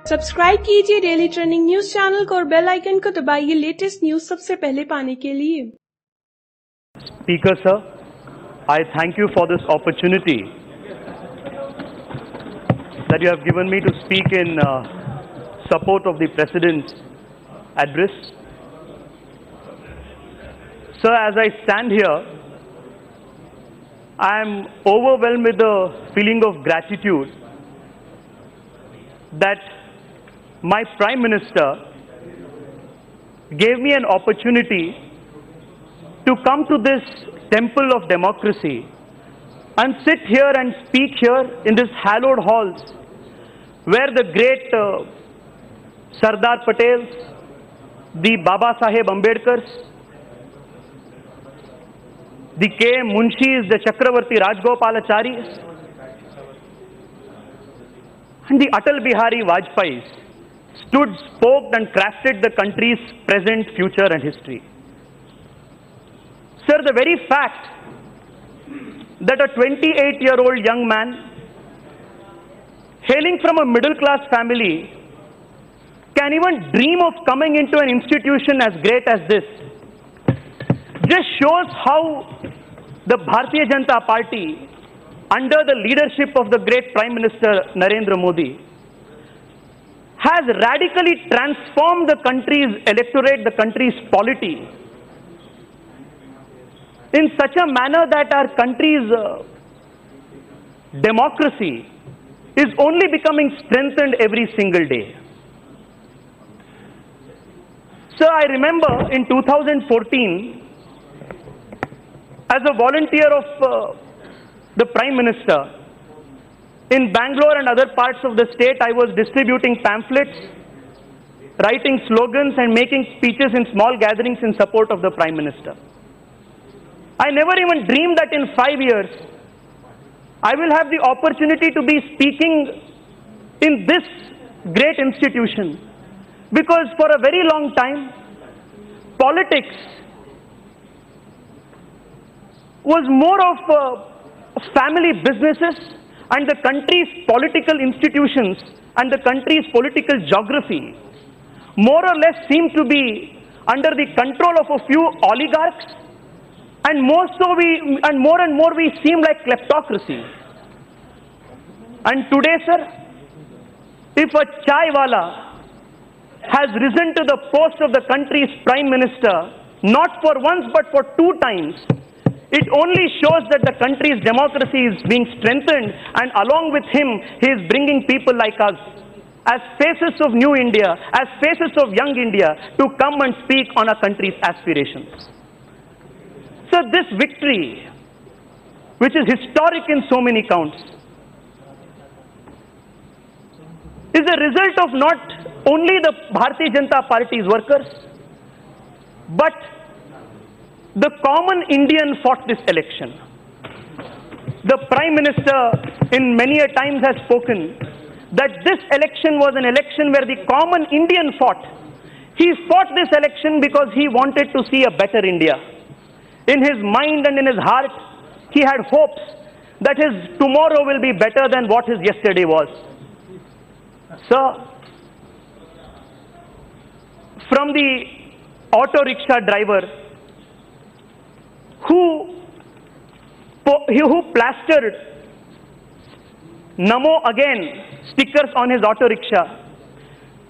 Subscribe कीजिए daily trending news channel को और बेल आइकन को दबाइए लेटेस्ट न्यूज सबसे पहले पाने के लिए। Speaker sir, I thank you for this opportunity that you have given me to speak in support of the President's address. Sir, as I stand here, I am overwhelmed with the feeling of gratitude that my Prime Minister gave me an opportunity to come to this temple of democracy and sit here and speak here in this hallowed halls where the great Sardar Patels, the Baba Saheb Ambedkars, the K.M. Munshis, the Chakravarti Rajgopalacharis, and the Atal Bihari Vajpayis stood, spoke and crafted the country's present, future and history. Sir, the very fact that a 28-year-old young man hailing from a middle-class family can even dream of coming into an institution as great as this just shows how the Bharatiya Janata Party, under the leadership of the great Prime Minister Narendra Modi, has radically transformed the country's electorate, the country's polity, in such a manner that our country's democracy is only becoming strengthened every single day. So I remember in 2014, as a volunteer of the Prime Minister, in Banglore and other parts of the state, I was distributing pamphlets, writing slogans and making speeches in small gatherings in support of the Prime Minister. I never even dreamed that in 5 years, I will have the opportunity to be speaking in this great institution. Because for a very long time, politics was more of family businesses, and the country's political institutions and the country's political geography more or less seemed to be under the control of a few oligarchs, and more and more we seem like kleptocracy. And today, sir, if a chai wala has risen to the post of the country's Prime Minister, not for once but for 2 times, it only shows that the country's democracy is being strengthened, and along with him, he is bringing people like us, as faces of new India, as faces of young India, to come and speak on our country's aspirations. So this victory, which is historic in so many counts, is a result of not only the Bharatiya Janata Party's workers, but the common Indian fought this election. The Prime Minister in many a times has spoken that this election was an election where the common Indian fought. He fought this election because he wanted to see a better India. In his mind and in his heart, he had hopes that his tomorrow will be better than what his yesterday was. So, from the auto rickshaw driver who plastered Namo again stickers on his auto rickshaw,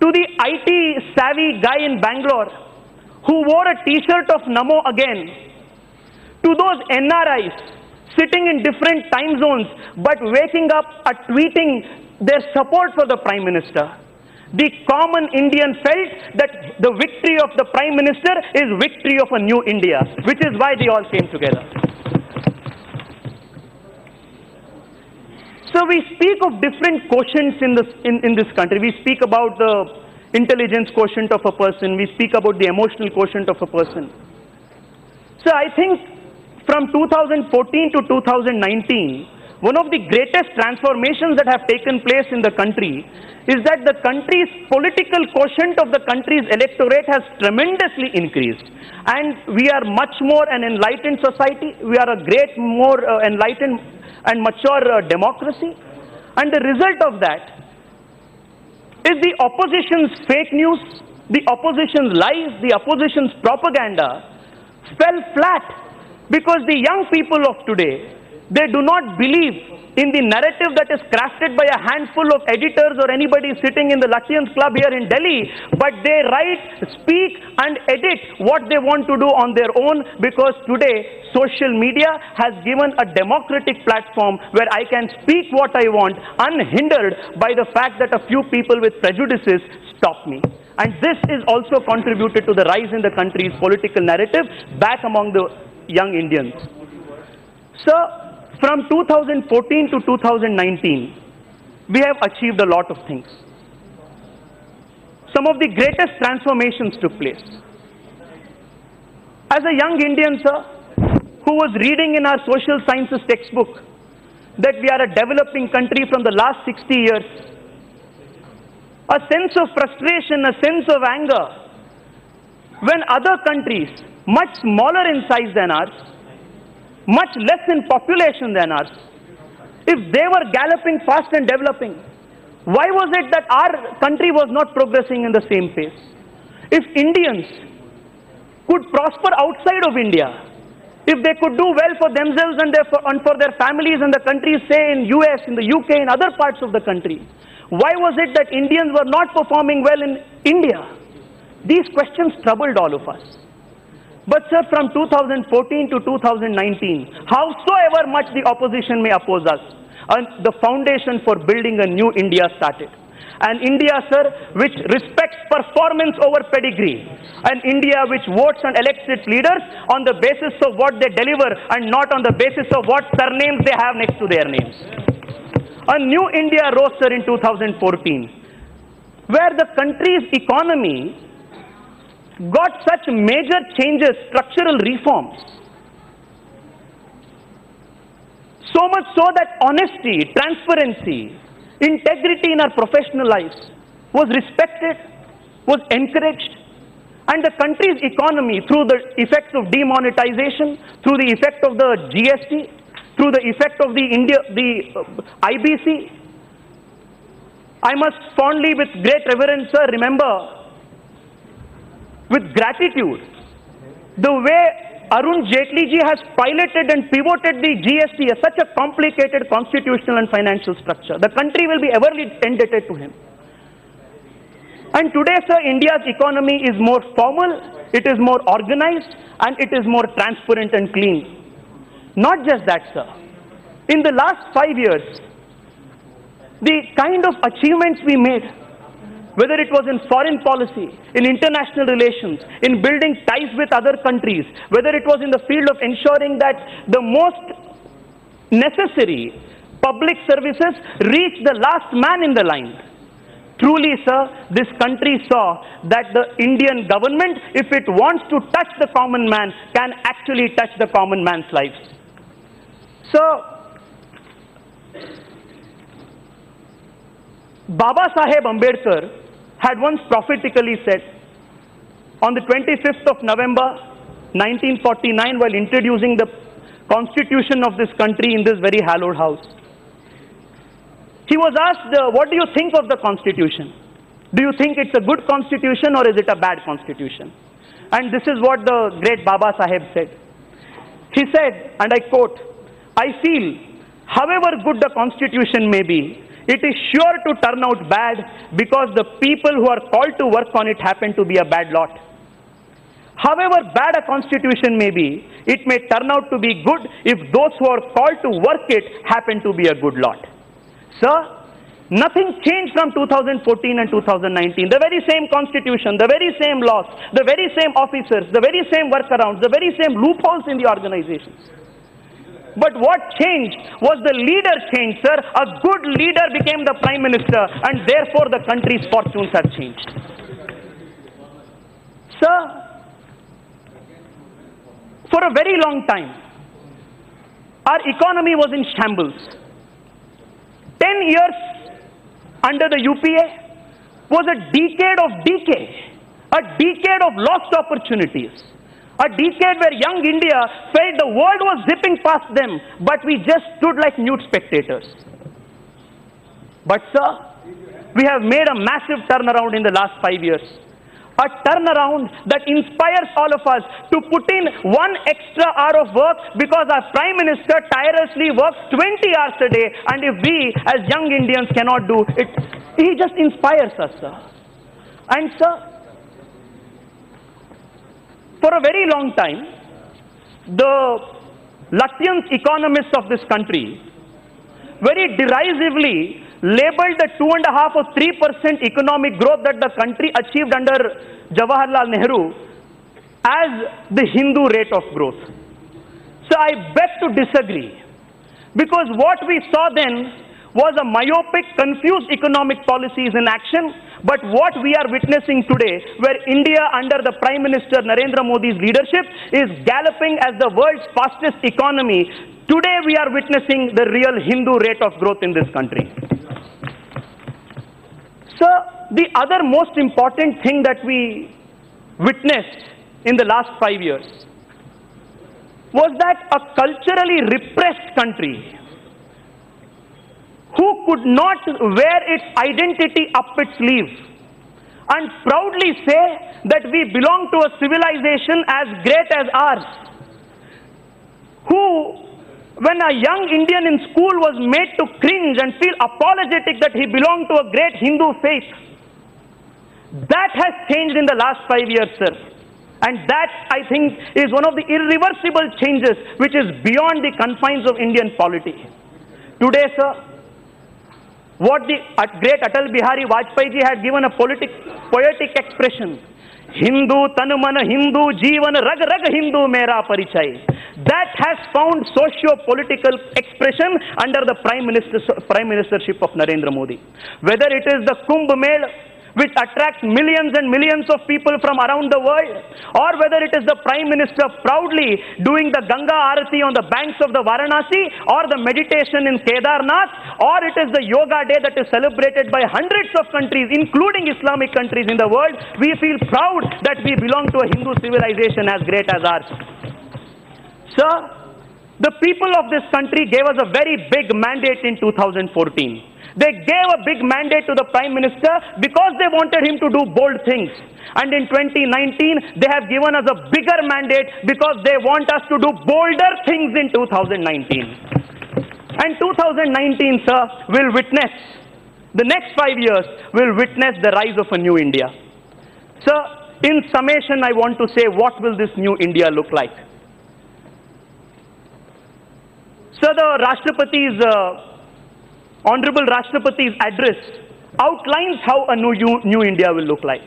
to the IT savvy guy in Bangalore who wore a t-shirt of Namo again, to those NRIs sitting in different time zones but waking up at tweeting their support for the Prime Minister, the common Indian felt that the victory of the Prime Minister is victory of a new India, which is why they all came together. So we speak of different quotients in this country. We speak about the intelligence quotient of a person. We speak about the emotional quotient of a person. So I think from 2014 to 2019, one of the greatest transformations that have taken place in the country is that the country's political quotient of the country's electorate has tremendously increased. And we are much more an enlightened society. We are a great, more enlightened and mature democracy. And the result of that is the opposition's fake news, the opposition's lies, the opposition's propaganda fell flat because the young people of today, they do not believe in the narrative that is crafted by a handful of editors or anybody sitting in the Lutyens Club here in Delhi, but they write, speak and edit what they want to do on their own, because today social media has given a democratic platform where I can speak what I want unhindered by the fact that a few people with prejudices stop me. And this is also contributed to the rise in the country's political narrative back among the young Indians. So, from 2014 to 2019, we have achieved a lot of things. Some of the greatest transformations took place. As a young Indian, sir, who was reading in our social sciences textbook that we are a developing country from the last 60 years, a sense of frustration, a sense of anger, when other countries, much smaller in size than ours, much less in population than ours, if they were galloping fast and developing, why was it that our country was not progressing in the same pace? If Indians could prosper outside of India, if they could do well for themselves and for their families and the countries, say in US, in the UK, in other parts of the country, why was it that Indians were not performing well in India? These questions troubled all of us. But sir, from 2014 to 2019, howsoever much the opposition may oppose us, the foundation for building a new India started. An India, sir, which respects performance over pedigree. An India which votes and elects its leaders on the basis of what they deliver and not on the basis of what surnames they have next to their names. A new India rose, sir, in 2014, where the country's economy got such major changes, structural reforms, so much so that honesty, transparency, integrity in our professional lives was respected, was encouraged, and the country's economy, through the effects of demonetization, through the effect of the GST, through the effect of the IBC, I must fondly, with great reverence, sir, remember with gratitude the way Arun Jaitley ji has piloted and pivoted the GST as such a complicated constitutional and financial structure. The country will be everly indebted to him. And today, sir, India's economy is more formal, it is more organized, and it is more transparent and clean. Not just that, sir. In the last 5 years, the kind of achievements we made, whether it was in foreign policy, in international relations, in building ties with other countries, whether it was in the field of ensuring that the most necessary public services reach the last man in the line. Truly, sir, this country saw that the Indian government, if it wants to touch the common man, can actually touch the common man's lives. So, Baba Saheb Ambedkar had once prophetically said, on the 25th of November 1949, while introducing the constitution of this country in this very hallowed house, he was asked, what do you think of the constitution? Do you think it's a good constitution or is it a bad constitution? And this is what the great Baba Saheb said. He said, and I quote, I feel, however good the constitution may be, it is sure to turn out bad because the people who are called to work on it happen to be a bad lot. However bad a constitution may be, it may turn out to be good if those who are called to work it happen to be a good lot. Sir, nothing changed from 2014 and 2019. The very same constitution, the very same laws, the very same officers, the very same workarounds, the very same loopholes in the organizations. But what changed was the leader changed, sir. A good leader became the Prime Minister, and therefore the country's fortunes have changed. Sir, for a very long time, our economy was in shambles. 10 years under the UPA was a decade of decay, a decade of lost opportunities. A decade where young India felt the world was zipping past them, but we just stood like mute spectators. But sir, we have made a massive turnaround in the last 5 years. A turnaround that inspires all of us to put in 1 extra hour of work, because our Prime Minister tirelessly works 20 hours a day, and if we as young Indians cannot do it, he just inspires us, sir. And sir, for a very long time, the Latvian economists of this country very derisively labeled the 2.5 or 3% economic growth that the country achieved under Jawaharlal Nehru as the Hindu rate of growth. So I beg to disagree, because what we saw then was a myopic, confused economic policies in action. But what we are witnessing today, where India under the Prime Minister Narendra Modi's leadership is galloping as the world's fastest economy, today we are witnessing the real Hindu rate of growth in this country. So the other most important thing that we witnessed in the last 5 years was that a culturally repressed country, who could not wear its identity up its sleeve and proudly say that we belong to a civilization as great as ours, who, when a young Indian in school was made to cringe and feel apologetic that he belonged to a great Hindu faith, that has changed in the last 5 years, sir. And that, I think, is one of the irreversible changes which is beyond the confines of Indian polity. Today, sir, what the great Atal Bihari Vajpayee ji had given a poetic expression, Hindu Tanumana Hindu Jeevan Rag Rag Hindu Mera Parichay, that has found socio-political expression under the Prime Ministership of Narendra Modi. Whether it is the Kumbh Mela, which attracts millions and millions of people from around the world, or whether it is the Prime Minister proudly doing the Ganga Aarati on the banks of the Varanasi, or the meditation in Kedarnath, or it is the Yoga Day that is celebrated by hundreds of countries, including Islamic countries in the world, we feel proud that we belong to a Hindu civilization as great as ours. Sir, the people of this country gave us a very big mandate in 2014. They gave a big mandate to the Prime Minister because they wanted him to do bold things. And in 2019, they have given us a bigger mandate because they want us to do bolder things in 2019. And 2019, sir, will witness, the next 5 years will witness the rise of a new India. Sir, in summation, I want to say, what will this new India look like? Sir, the Rashtrapati's Honorable Rashtrapati's address outlines how a new India will look like.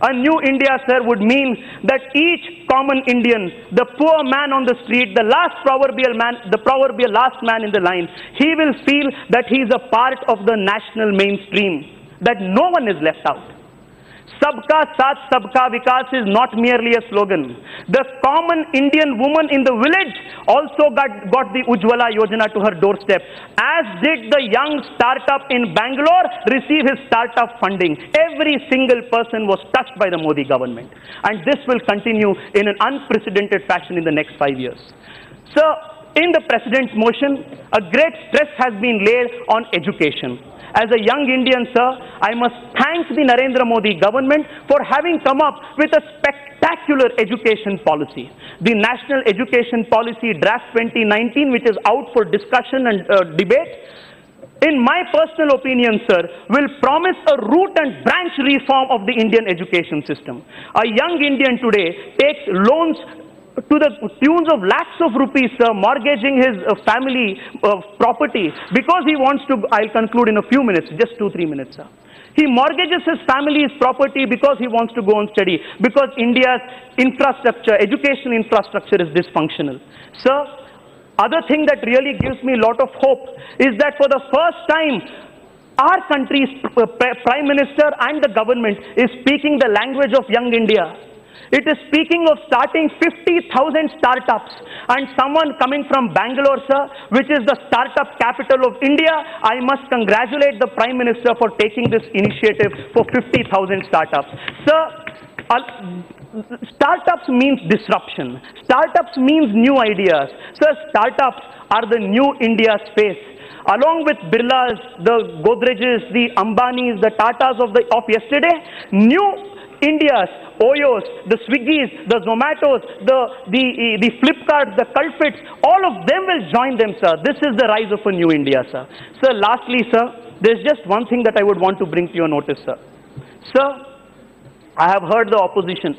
A new India, sir, would mean that each common Indian, the poor man on the street, the proverbial last man in the line, he will feel that he is a part of the national mainstream, that no one is left out. Sabka Saath Sabka Vikas is not merely a slogan. The common Indian woman in the village also got the Ujjwala Yojana to her doorstep, as did the young startup in Banglore receive his startup funding. Every single person was touched by the Modi government. And this will continue in an unprecedented fashion in the next 5 years. So, in the President's motion, a great stress has been laid on education. As a young Indian, sir, I must thank the Narendra Modi government for having come up with a spectacular education policy. The National Education Policy Draft 2019, which is out for discussion and debate, in my personal opinion, sir, will promise a root and branch reform of the Indian education system. A young Indian today takes loans to the tunes of lakhs of rupees, sir, mortgaging his family property because he wants to, I'll conclude in a few minutes, just 2-3 minutes, sir. He mortgages his family's property because he wants to go and study, because India's infrastructure, education infrastructure is dysfunctional. Sir, other thing that really gives me a lot of hope is that for the first time, our country's Prime Minister and the government is speaking the language of young India. It is speaking of starting 50,000 startups, and someone coming from Bangalore, sir, which is the startup capital of India, I must congratulate the Prime Minister for taking this initiative for 50,000 startups. Sir, startups means disruption. Startups means new ideas. Sir, startups are the new India space. along with Birlas, the Godrejs, the Ambanis, the Tatas of yesterday, new India's, Oyos, the Swiggis, the Zomatos, the Flipkarts, the Culfits, all of them will join them, sir. This is the rise of a new India, sir. Sir, lastly, sir, there's just one thing that I would want to bring to your notice, sir. Sir, I have heard the opposition.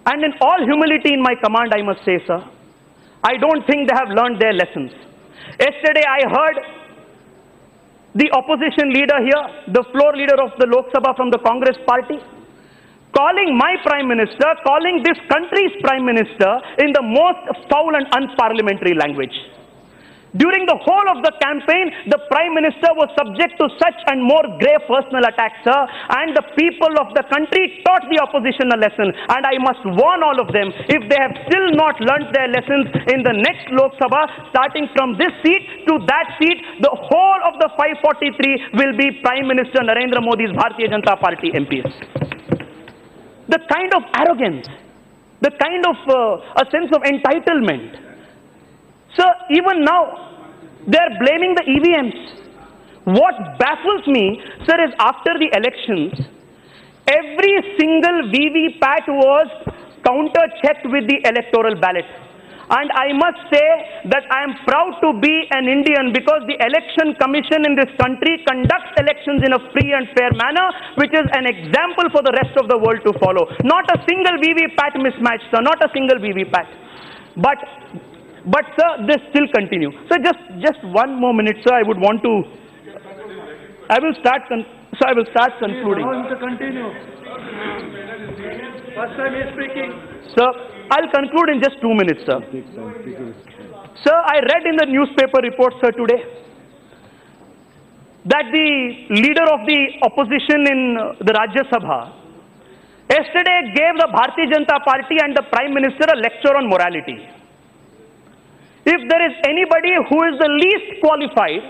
And in all humility in my command, I must say, sir, I don't think they have learned their lessons. Yesterday, I heard the opposition leader here, the floor leader of the Lok Sabha from the Congress party, calling my Prime Minister, calling this country's Prime Minister in the most foul and unparliamentary language. During the whole of the campaign, the Prime Minister was subject to such and more grave personal attacks, sir, and the people of the country taught the opposition a lesson. And I must warn all of them, if they have still not learnt their lessons in the next Lok Sabha, starting from this seat to that seat, the whole of the 543 will be Prime Minister Narendra Modi's Bharatiya Janata Party MPs. The kind of arrogance, the kind of a sense of entitlement. Sir, even now, they are blaming the EVMs. What baffles me, sir, is after the elections, every single VVPAT was counter-checked with the electoral ballot. And I must say that I am proud to be an Indian because the Election Commission in this country conducts elections in a free and fair manner, which is an example for the rest of the world to follow. Not a single VVPAT mismatch, sir, not a single VVPAT. But sir, this still continue. So just one more minute, sir. I would want to. I will start concluding. Continue. First time he is speaking. Sir, I'll conclude in just 2 minutes, sir. Sir, I read in the newspaper report, sir, today that the leader of the opposition in the Rajya Sabha yesterday gave the Bharatiya Janata Party and the Prime Minister a lecture on morality. If there is anybody who is the least qualified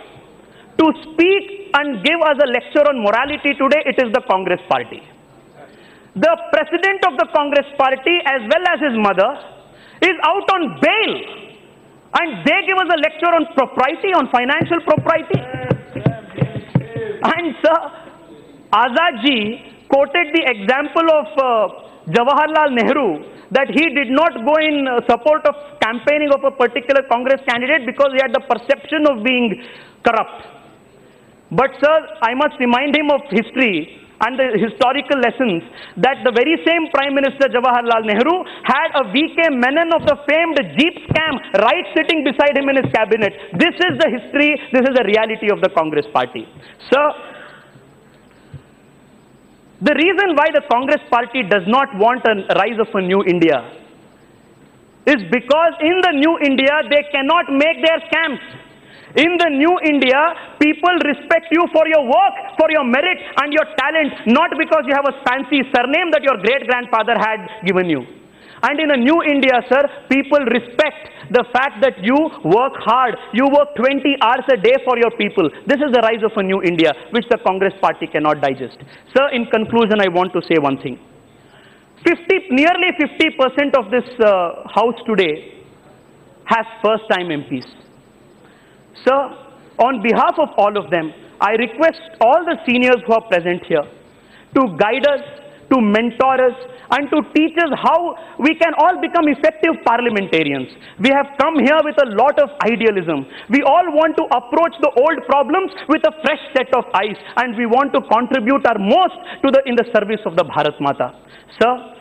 to speak and give us a lecture on morality today, it is the Congress party. The president of the Congress party, as well as his mother, is out on bail. And they give us a lecture on propriety, on financial propriety. And sir, Azad ji quoted the example of Jawaharlal Nehru, that he did not go in support of campaigning of a particular Congress candidate because he had the perception of being corrupt. But sir, I must remind him of history and the historical lessons that the very same Prime Minister Jawaharlal Nehru had a V.K. Menon of the famed Jeep scam right sitting beside him in his cabinet. This is the history, this is the reality of the Congress party. Sir, the reason why the Congress party does not want a rise of a new India is because in the new India, they cannot make their scams. In the new India, people respect you for your work, for your merit and your talent, not because you have a fancy surname that your great-grandfather had given you. And in a new India, sir, people respect the fact that you work hard. You work 20 hours a day for your people. This is the rise of a new India, which the Congress party cannot digest. Sir, in conclusion, I want to say one thing. Nearly 50% of this house today has first-time MPs. Sir, on behalf of all of them, I request all the seniors who are present here to guide us, to mentor us, and to teach us how we can all become effective parliamentarians. We have come here with a lot of idealism. We all want to approach the old problems with a fresh set of eyes, and we want to contribute our most in the service of the Bharat Mata. Sir,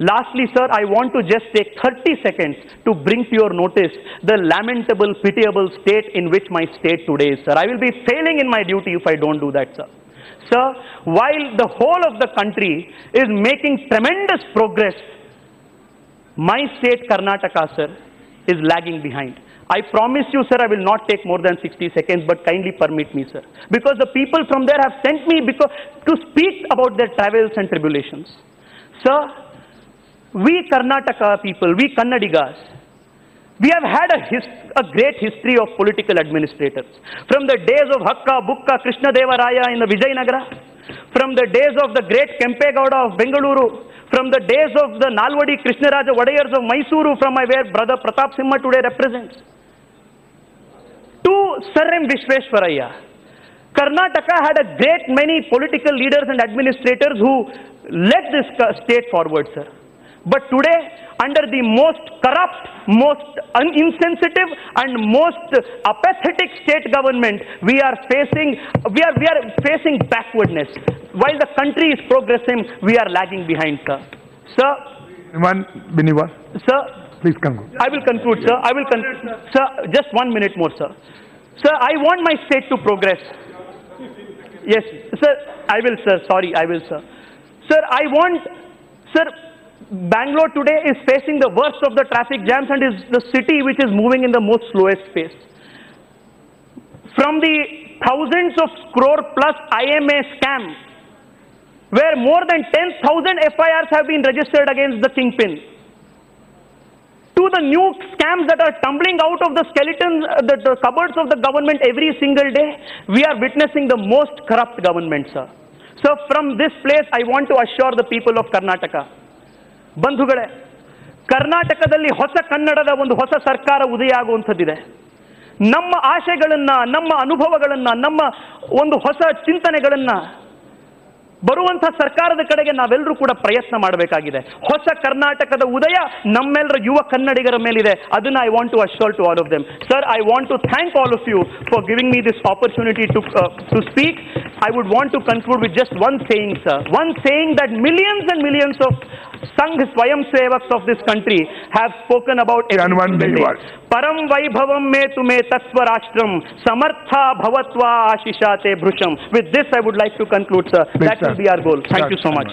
lastly, sir, I want to just take 30 seconds to bring to your notice the lamentable, pitiable state in which my state today is, sir. I will be failing in my duty if I don't do that, sir. Sir, while the whole of the country is making tremendous progress, my state, Karnataka, sir, is lagging behind. I promise you, sir, I will not take more than 60 seconds, but kindly permit me, sir. Because the people from there have sent me to speak about their travels and tribulations. Sir, we Karnataka people, we Kannadigas, we have had a great history of political administrators. From the days of Hakka, Bukka, Krishna Deva Raya in the Vijayanagara, from the days of the great Kempegowda of Bengaluru, from the days of the Nalwadi Krishnaraja Wadayars of Mysuru, from where brother Pratap Simha today represents. Sir M. Vishweshwaraya. Karnataka had a great many political leaders and administrators who led this state forward, sir. But today, under the most corrupt, most insensitive and most apathetic state government, we are facing backwardness. While the country is progressing, we are lagging behind, sir. Sir. Sir. Please conclude. I will conclude, sir. I will conclude. Sir, just 1 minute more, sir. Sir, I want my state to progress. Yes, sir. I will, sir. Sorry, I will, sir. Sir, sir, Bangalore today is facing the worst of the traffic jams and is the city which is moving in the most slowest pace. From the thousands of crore plus IMA scam, where more than 10,000 FIRs have been registered against the kingpin, to the new scams that are tumbling out of the skeletons, the cupboards of the government every single day, we are witnessing the most corrupt government, sir. So from this place, I want to assure the people of Karnataka, ಬಂಧುಗಳೇ, ಕರ್ನಾಟಕದಲ್ಲಿ ಹೊಸ ಕನ್ನಡದ ಒಂದು ಹೊಸ ಸರ್ಕಾರ ಉದಯ ಆಗುವಂಥದ್ದಿದೆ. ನಮ್ಮ ಆಶೆಗಳನ್ನ, ನಮ್ಮ ಅನುಭವಗಳನ್ನ, ನಮ್ಮ ಒಂದು ಹೊಸ ಚಿಂತನೆಗಳನ್ನ ಬರುವಂತಹ ಸರ್ಕಾರದ ಕಡೆಗೆ ನಾವೆಲ್ಲರೂ ಕೂಡ ಪ್ರಯತ್ನ ಮಾಡಬೇಕಾಗಿದೆ. ಹೊಸ ಕರ್ನಾಟಕದ ಉದಯ ನಮ್ಮೆಲ್ಲರ ಯುವ ಕನ್ನಡಿಗರ ಮೇಲಿದೆ. ಅದನ್ನ I want to assure to all of them. Sir, I want to thank all of you for giving me this opportunity to speak. I would want to conclude with just one saying, sir. One saying that millions and millions of Sangh Swayam Sevaks of this country have spoken about. Param Vaibhavam me tume tatsvarashram samartha bhavatva ashishate bhrusham. With this I would like to conclude, sir. That will be our goal. Thank you so much.